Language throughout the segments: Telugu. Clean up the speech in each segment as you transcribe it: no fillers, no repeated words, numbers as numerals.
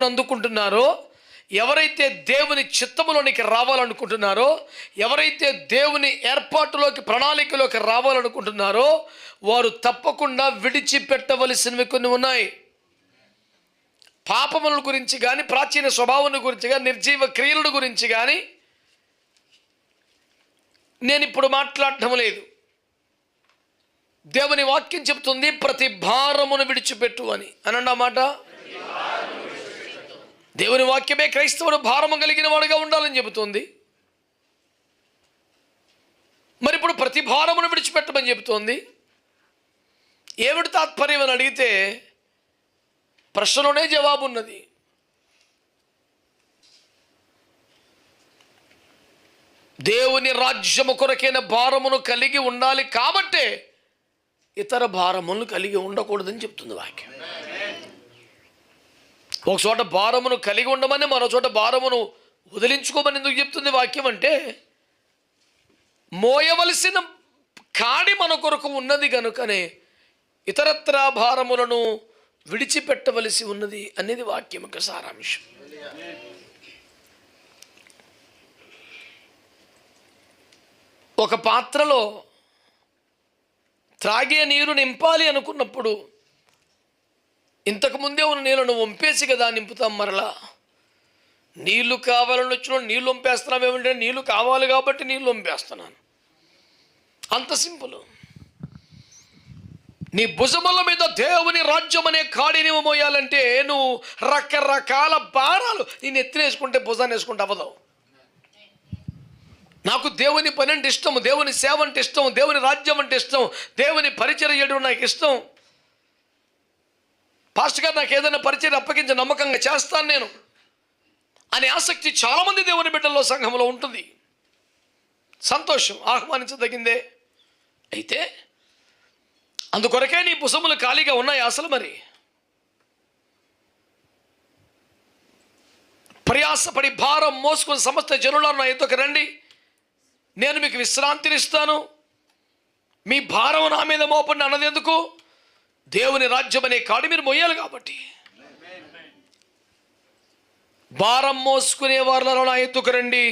అందుకుంటున్నారో, ఎవరైతే దేవుని చిత్తములోనికి రావాలనుకుంటున్నారో, ఎవరైతే దేవుని ఏర్పాటులోకి ప్రణాళికలోకి రావాలనుకుంటున్నారో, వారు తప్పకుండా విడిచిపెట్టవలసినవి కొన్ని ఉన్నాయి. పాపముల గురించి కానీ, ప్రాచీన స్వభావం గురించి కానీ, నిర్జీవ క్రియల గురించి కానీ నేను ఇప్పుడు మాట్లాడటం లేదు. దేవుని వాక్యం చెబుతుంది, ప్రతి భారమును విడిచిపెట్టు అని అన్నమాట. దేవుని వాక్యమే క్రైస్తవుడు భారము కలిగిన వాడుగా ఉండాలని చెబుతుంది. మరి ఇప్పుడు ప్రతి భారమును విడిచిపెట్టమని చెబుతోంది. ఏమిటి తాత్పర్యం అని అడిగితే ప్రశ్నలోనే జవాబు ఉన్నది. దేవుని రాజ్యము కొరకైన భారమును కలిగి ఉండాలి కాబట్టే ఇతర భారములను కలిగి ఉండకూడదని చెప్తుంది వాక్యం. ఒక చోట భారమును కలిగి ఉండమని, మరో చోట భారమును వదిలించుకోమని ఎందుకు చెప్తుంది వాక్యం అంటే, మోయవలసిన కాడి మన కొరకు ఉన్నది కనుకనే ఇతరత్రా భారములను విడిచిపెట్టవలసి ఉన్నది అనేది వాక్యం యొక్క సారాంశం. ఒక పాత్రలో త్రాగే నీరు నింపాలి అనుకున్నప్పుడు ఇంతకుముందే ఉన్న నీళ్ళను వంపేసి కదా నింపుతాం. మరలా నీళ్లు కావాలని వచ్చిన నీళ్ళు వంపేస్తున్నాం. ఏమంటే నీళ్లు కావాలి కాబట్టి నీళ్ళు వంపేస్తున్నాను, అంత సింపుల్. నీ భుజముల మీద దేవుని రాజ్యం అనే కాడిని మోయాలంటే నువ్వు రకరకాల భారాలు నేను ఎత్తినేసుకుంటే భుజాన్ని వేసుకుంటే అవ్వదు. నాకు దేవుని పని అంటే ఇష్టం, దేవుని సేవ అంటే ఇష్టం, దేవుని రాజ్యం అంటే ఇష్టం, దేవుని పరిచర్య చేయడం నాకు ఇష్టం. పాస్టర్ గారు నాకు ఏదైనా పరిచయం అప్పగించి నమ్మకంగా చేస్తాను నేను అనే ఆసక్తి చాలామంది దేవుని బిడ్డల్లో సంఘంలో ఉంటుంది. సంతోషం, ఆహ్వానించదగిందే. అయితే అందుకొరకే నీ భుజములు ఖాళీగా ఉన్నాయి అసలు. మరి ప్రయాసపడి భారం మోసుకుని సమస్త జనులను నా ఎద్దుకు రండి, నేను మీకు విశ్రాంతినిస్తాను. మీ భారం నా మీద మోపండి అన్నది ఎందుకు? దేవుని రాజ్యం అనే కాడి మీరు మోయాలి కాబట్టి. భారం మోసుకునే వారిలో నా ఎత్తుకు రండి,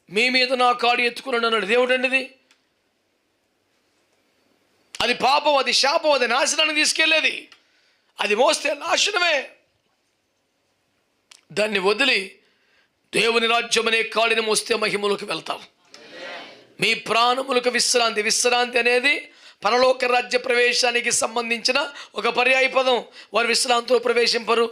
మీ మీద నా కాడి ఎత్తుకున్నాడు అన్నాడు. దేవుడండి ఇది. అది పాపం, అది శాపం, అది నాశనాన్ని తీసుకెళ్ళేది. అది మోస్తే నాశనమే. దాన్ని వదిలి దేవుని రాజ్యం అనే కాడిని మోస్తే మహిమలోకి వెళ్తాం. మీ ప్రాణములకు విశ్రాంతి. విశ్రాంతి అనేది పరలోక రాజ్య ప్రవేశానికి సంబంధించిన ఒక పర్యాయ పదం. వారు విశ్రాంతిలో ప్రవేశింపరు,